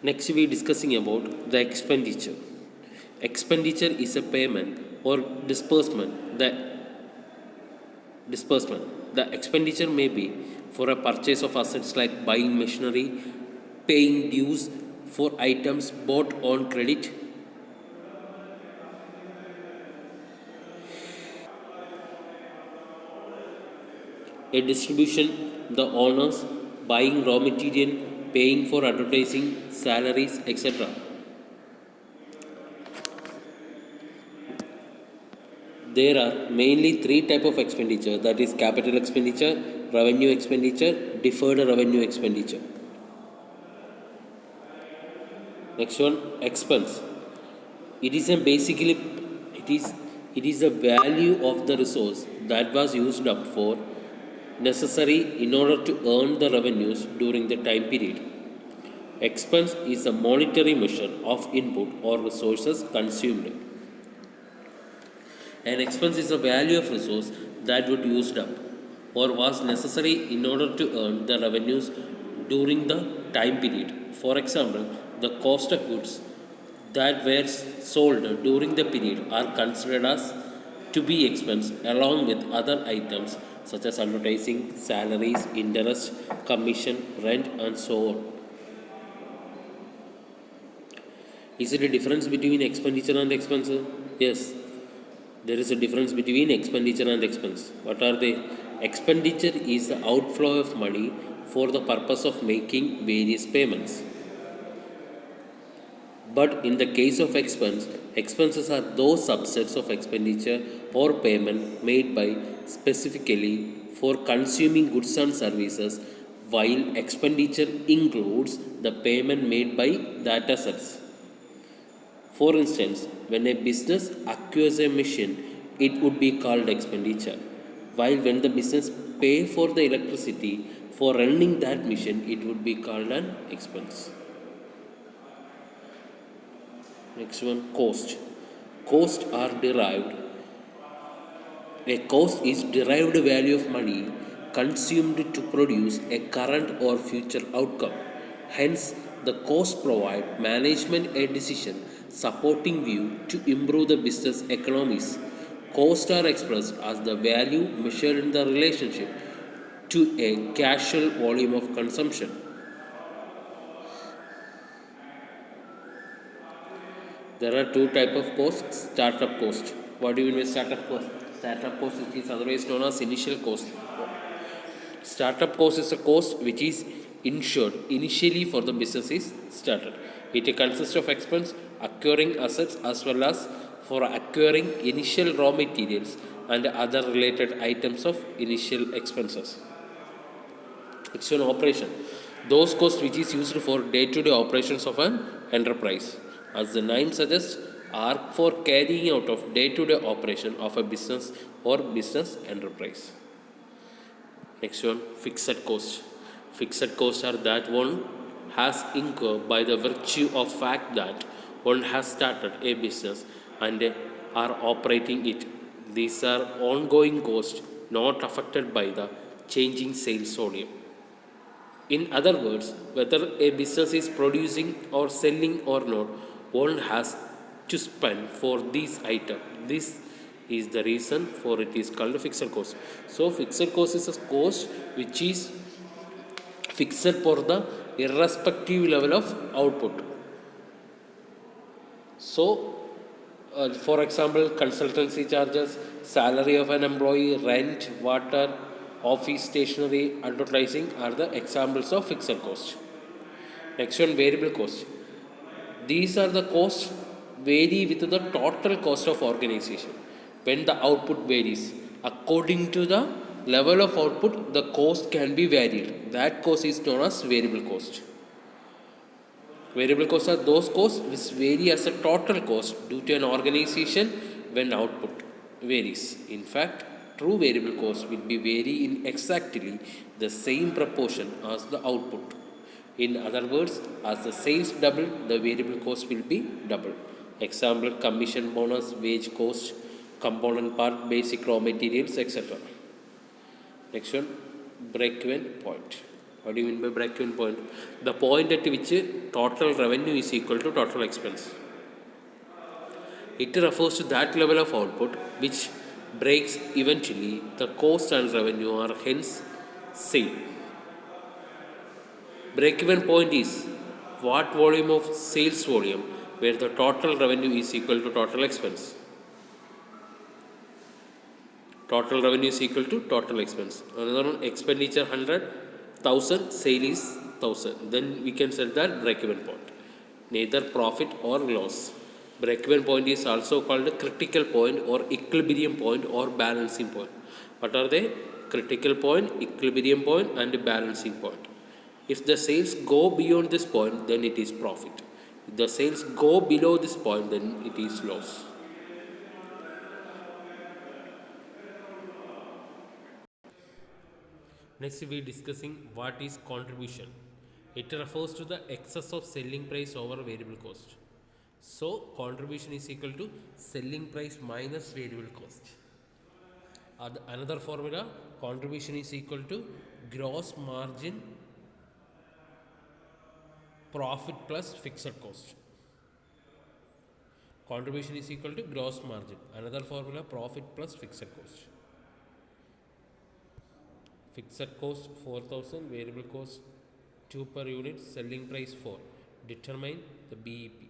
Next, we are discussing about the expenditure. Expenditure is a payment or disbursement. The expenditure may be for a purchase of assets like buying machinery, paying dues for items bought on credit, a distribution, the owners, buying raw material, paying for advertising, salaries, etc. There are mainly three type of expenditure, that is capital expenditure, revenue expenditure, deferred revenue expenditure. Next one, expense. It is a basically it is it is the value of the resource that was used up for necessary in order to earn the revenues during the time period. Expense is a monetary measure of input or resources consumed. An expense is the value of resource that would used up or was necessary in order to earn the revenues during the time period. For example, the cost of goods that were sold during the period are considered as to be expense along with other items such as advertising, salaries, interest, commission, rent, and so on. Is it a difference between expenditure and expense? Yes, there is a difference between expenditure and expense. What are they? Expenditure is the outflow of money for the purpose of making various payments. But in the case of expense, expenses are those subsets of expenditure or payment made by specifically for consuming goods and services, while expenditure includes the payment made by that assets. For instance, when a business acquires a machine, it would be called expenditure, while when the business pay for the electricity for running that machine, it would be called an expense. Next one, cost. Costs are derived. A cost is derived value of money consumed to produce a current or future outcome. Hence, the cost provide management a decision supporting view to improve the business economies. Costs are expressed as the value measured in the relationship to a casual volume of consumption. There are two type of costs. Startup cost. What do you mean by startup cost? Startup cost is otherwise known as initial cost. Startup cost is a cost which is insured initially for the business is started. It consists of expense acquiring assets as well as for acquiring initial raw materials and other related items of initial expenses. External operation. Those costs which is used for day-to-day operations of an enterprise. As the name suggests, are for carrying out of day-to-day operation of a business or business enterprise. Next one, fixed costs. Fixed costs are that one has incurred by the virtue of fact that one has started a business and are operating it. These are ongoing costs not affected by the changing sales volume. In other words, whether a business is producing or selling or not, one has to spend for these items. This is the reason for it is called a fixed cost. So fixed cost is a cost which is fixed for the irrespective level of output. So for example, consultancy charges, salary of an employee, rent, water, office stationery, advertising are the examples of fixed cost. Next one, variable cost. These are the costs vary with the total cost of organization. When the output varies, according to the level of output, the cost can be varied. That cost is known as variable cost. Variable costs are those costs which vary as a total cost due to an organization when output varies. In fact, true variable cost will be vary in exactly the same proportion as the output. In other words, as the sales double, the variable cost will be double. Example, commission bonus, wage cost, component part, basic raw materials, etc. Next one, break-even point. What do you mean by break-even point? The point at which total revenue is equal to total expense. It refers to that level of output which breaks eventually. The cost and revenue are hence same. Break-even point is what volume of sales volume where the total revenue is equal to total expense. Total revenue is equal to total expense. Another one, expenditure 100,000, sale is 1000. Then we can set that break-even point. Neither profit or loss. Break-even point is also called a critical point or equilibrium point or balancing point. What are they? Critical point, equilibrium point, and balancing point. If the sales go beyond this point, then it is profit. If the sales go below this point, then it is loss. Next, we are discussing what is contribution. It refers to the excess of selling price over variable cost. So, contribution is equal to selling price minus variable cost. Another formula, contribution is equal to gross margin profit plus fixed cost. Contribution is equal to gross margin. Another formula, profit plus fixed cost. Fixed cost 4000, variable cost 2 per unit, selling price 4. Determine the BEP.